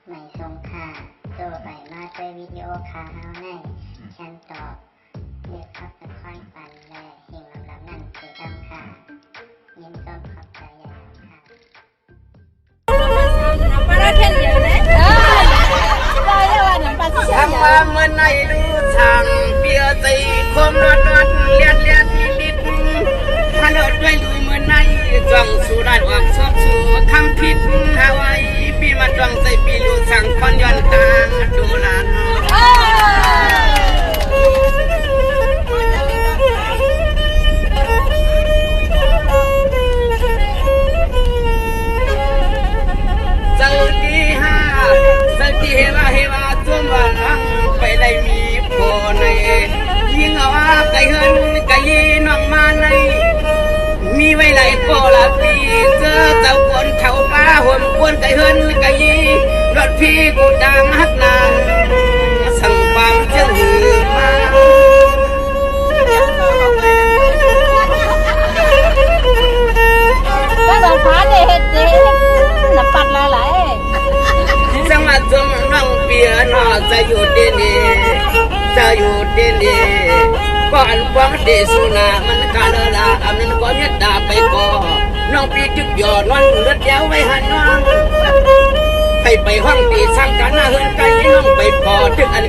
ไม่ทรงค่าตัวใบมาด้วยวิดีโอคาเฮาในฉันตอบเลือกขับนครปันและเฮงลำนั่นคือดำค่ะยินต้นขอบใจใหญ่ค่ะ Thằng ba mưa này lưu thằng bia tây khom lót lót liệt liệt lít Hà Nội đuôi lùi mưa này Dòng su đàn hoặc xóp su khăm phít Hawaii Bì mặt dòng dây bì lưu thằng con yon tàng Đồ là nó Giờ đi ha Giờ đi heva Tùm vào lăng Phải đây mi phô này Nhưng ở cái hơn cái nòng ma này Mi vay lại phô là vì Giờ tàu cuốn thảo ba Hôm cuốn cái hơn cái Luật phi cũng đang hát nàng Sẵn quang chân hư ma Cái đợt phá thì hết là bật lại lại Sang mà dùm nông bia nó raอยู่đến đi raอยู่đến đi Còn quang để su naมันกาลลาอันนั้นก็เม็ดดาไปก่อน้องปีจึกหยอดนอนเลือดยาวไว้หันน้องไปห้องตีสร้างกันหน้าเฮือนไกลน้องไปพอถึงอัน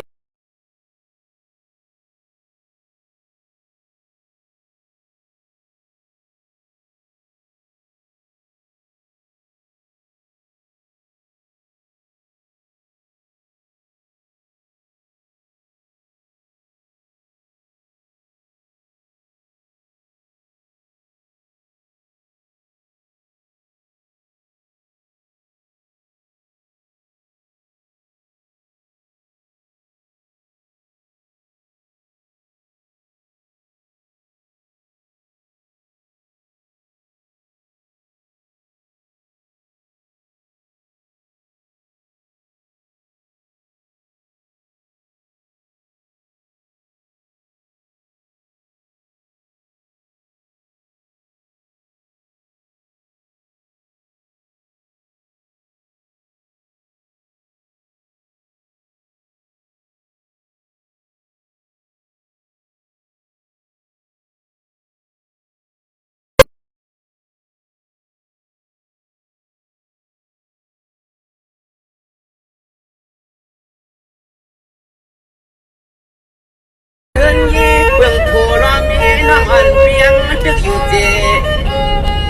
trước dù gì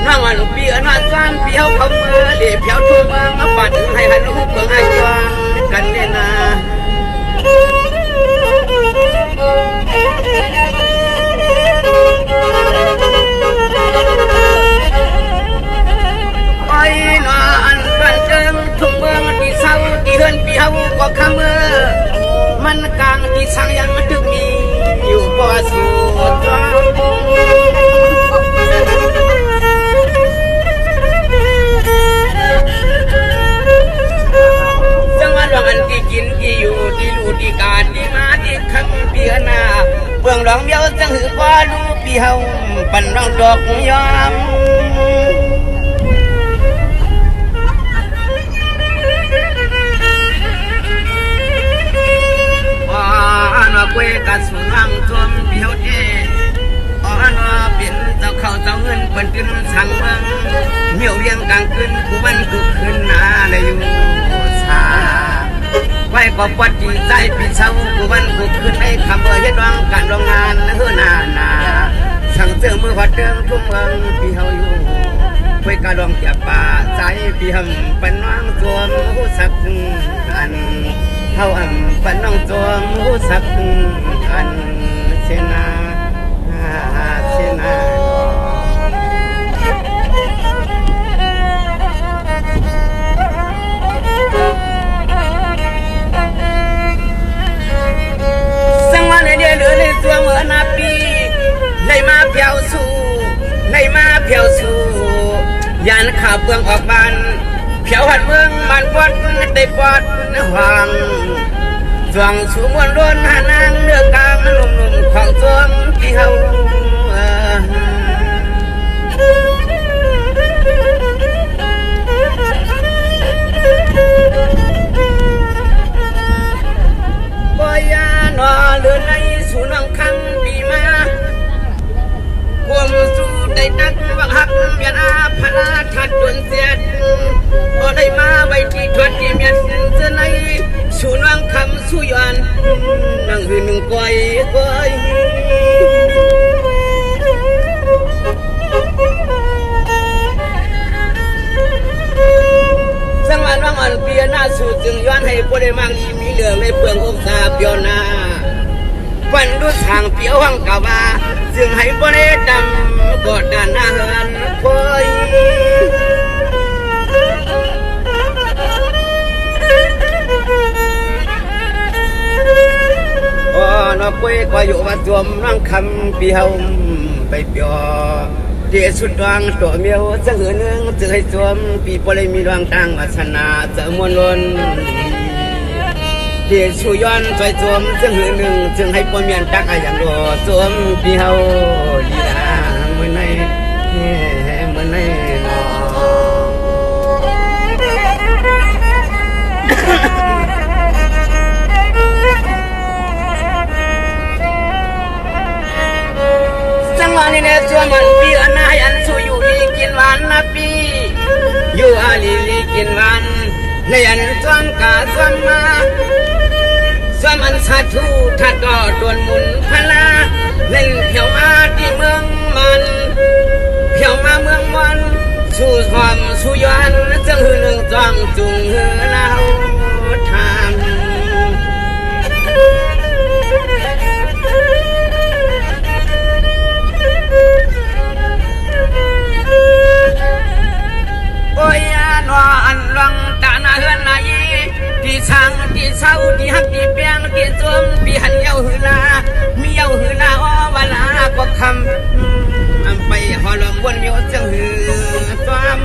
nó mà lúc bia nó xoan phiếu không để phiếu thua nó bật hay hắn hút bằng ai cho cần nên là ôi nó ăn cần chân thùng bơ đi sau đi hơn phiếu có khămมันกลางที่สั่งยังถึงมีอยู่บ่สู่จังหวัดหลวงอันที่กินที่อยู่ที่รู้ที่การที่มาที่คำเปียนาเบื้องหลังเดียวจังหือว่ารู้ปีเฮาปั่นร้องดอกยอมกวยกันสูงอังท่วมเพียวเจอ่อนว่าเป็นเจ้าเขาเจ้าเงินเปิ่นขึ้นสั่งเมืองเหี่ยวเลี้ยงกลางคืนกูมันกูขึ้นนาเลยอยู่ชาไว้ก็ปวดจีใจปีเช้ากูมันกูขึ้นให้คำเบอร์เฮ็ดร้องการโรงงานเฮือนาสั่งเจอมือหัดเดิมทุ่มเมืองพี่เฮาอยู่ไว้กะลองเก็บป่าใจพี่หำเป็นน้องตัวมูสักอันเฮาปันน้องตัวมูสักอันเสนาเสนาสังวันเดียเหลือในตัวเมื่อนาปีในมาเพียวสู่ในมาเพียวสู่ยานข่าวเปลืองออกบานเพียวหัดเมืองมันปอดได้ปอดหวังจวงสูมวนล้นหานางเนื้อกลางนุ่มๆของจวงที่เฮา เ นักวังหักเมียนาพลาทัดจนเสียดพอได้มาไว้ที่ทวดที่เมียนเสนสู่นางคำสู่ยานนางหือหนึ่งก้อยสังวานวังอ่อนเปียหน้าสู่จึงย้อนให้พวกได้มั่งอีมีเหลืองในเปลืองอกสาเปียวนาวันดูทางเปียววังกะว่าจึงให้พวกได้ดำกอดด้านหน้าเฮือนคอยนอกคุยก็อยู่ว่าตัวนั่งคำเปียวไปเปียวเดี๋ยวสุดดวงตัวเมียวจะหือนึงจะให้สวมปีปเลยมีดวงตั้งวาสนาจะมวลล้นเดี๋ยวชูย้อนใจสวมจะหือนึงจึงให้ปนเมียนตักอย่างรอสวมปีเฮาดีนะเมื่อไหร่นอนี่เนี่ยชวนมันปีอันนายอันสู้อยู่ลีกินวันนะปีอยู่อาลีกินวันในอันชวนกาชวนมาชวนมันสาธุทัดก็ดวนมุนพลาเล่นเพียวมาที่เมืองมันเพียวมาเมืองมันสู้ความสู้ย้อนจังหือหนึ่งจ้องจุงหือเราทำโอ้ยนวอันลังตาหน้าเฮือนนายที่ช่างที่เศร้าที่หักที่เปียงที่จมที่หันเย้าหือลามีเย้าหือลาอ้อวลาก็คำไปหอลมวนเมียวจังหือความ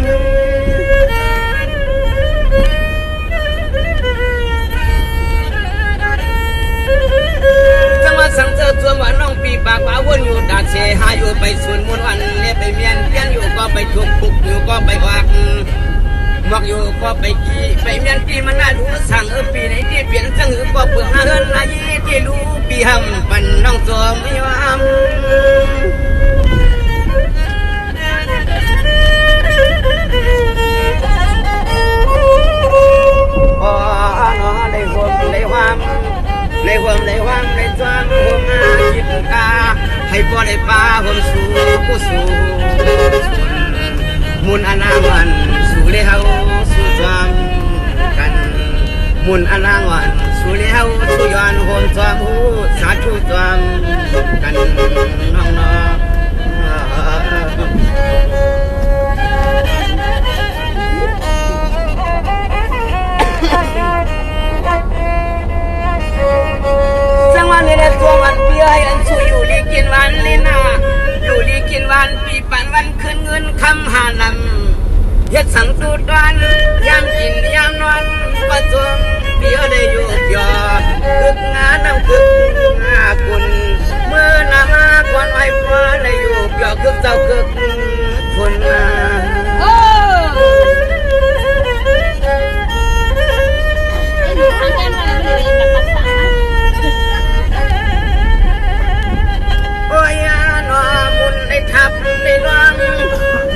จังหวะสังเจอตัวว่าน้องปีปากว่าวนอยู่ดาเชหาอยู่ไปส่วนมวลวันเนี่ยไปเมียนเพี้ยนอยู่ก็ไปทุกปุกอยู่ก็ไปวักบอกอยู่ก็ไปกี้ไปเมียนปีมันน่ารู้สั่งปีไหนที่เปลี่ยนจังหือก็เปลือกหน้าเฮือนนายที่รู้ปีหำปั่นน้องตัวไม่ว่าอ๋อได้ห่วงได้ความในความในความในจวนห่วงอาคิดกาให้พ่อได้ป้าผมสู่ผู้สู่มุนอนาวันสู่เลเฮาสู่จวมกันมุนอนาวันสู่เลเฮาสู่ย้อนโหนจวมหูสาธุจวมกันน้องน้องนี่แหละตัวมันเปียอันสู้อยู่ลีกินวันลีน่าอยู่ลีกินวันปีปันวันคืนเงินคำหานำเฮ็ดสังตูดวันยามกินยามนอนประจวบเปียได้อยู่เปียคึกงานน้ำคึกงากุนเมื่อนามาก่อนไว้พอได้อยู่เปียคึกเจ้าคึกคนมาทับในร่าง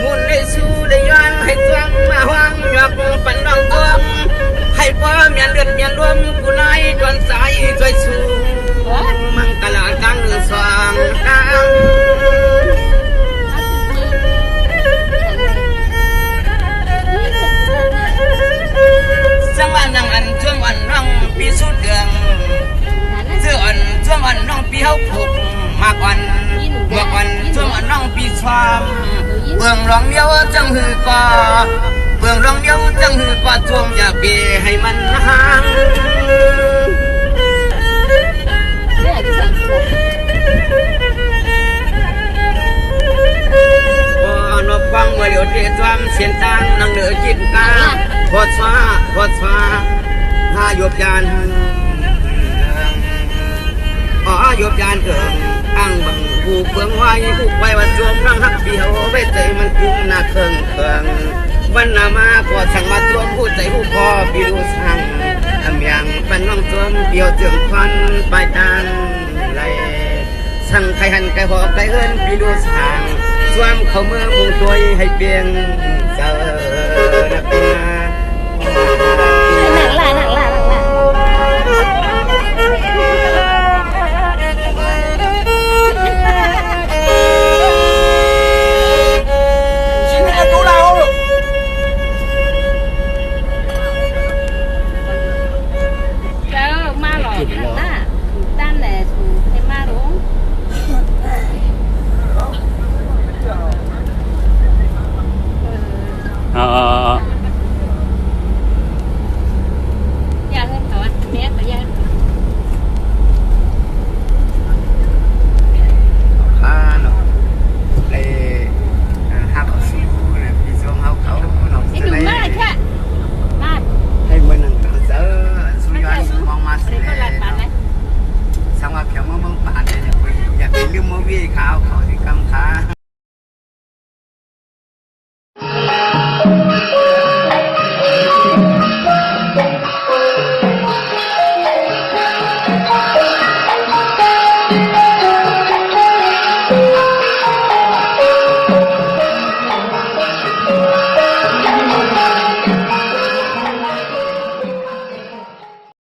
มุนในสู้ได้ย้อนให้จ้องมาหวังหยอกปันน้องจ้องให้พ่อเมียนเลือดเมียนรวมกูไล่จนสายช่วยสู้มังกลากังสว่างกังจังหวะนังอันช่วงอันน้องปีสุดเดืองเสื้ออันช่วงอันน้องปีเฮาผูกมากอันเมื่อวันช่วงน้องปีความเบื้องรองเดียวจังหือกว่าเบื้องรองเดียวจังหือกว่าช่วงอย่าเบให้มันห่างนกฟังว่าเดี๋ยวเดี๋ยวจำเสียนตังนั่งเหนือจิตกาพอดฟ้าหาหยบยานหยบยานเกิงอังบังผูกเฟืองไว้ผูกไว้วันจวมรังหักเบี้ยวไว้ใจมันคุ้มหน้าเครื่องวันนามาก็สั่งมาจวมผู้ใจผู้พอปีดูสั่งทำอย่างเป็นน้องจวมเบี้ยวเจืองควันปลายตาไหลสั่งใครหันใครหอกใครเอินปีดูสั่งจ ความเขาเมื่อมูตัวให้เปียงเจอนะปีนา หนังล่ะเจ้ามาหล่อหน้าด้านไหนสูให้มาหลงอยากให้เขาแม่ก็อยาก อ่าเนาะเลยหักเขาสู้นะพี่ส้มเขาเนาะ ไอ้ดูมากแค่มาก ให้มันนั่งตั้งเจอสุยอนมองมาสิ นี่ก็หลักปานไหน สังว่าเขียวมะม่วงป่านเนี่ยอยากไปลืมมะวิ่งขาวเขาที่กำขา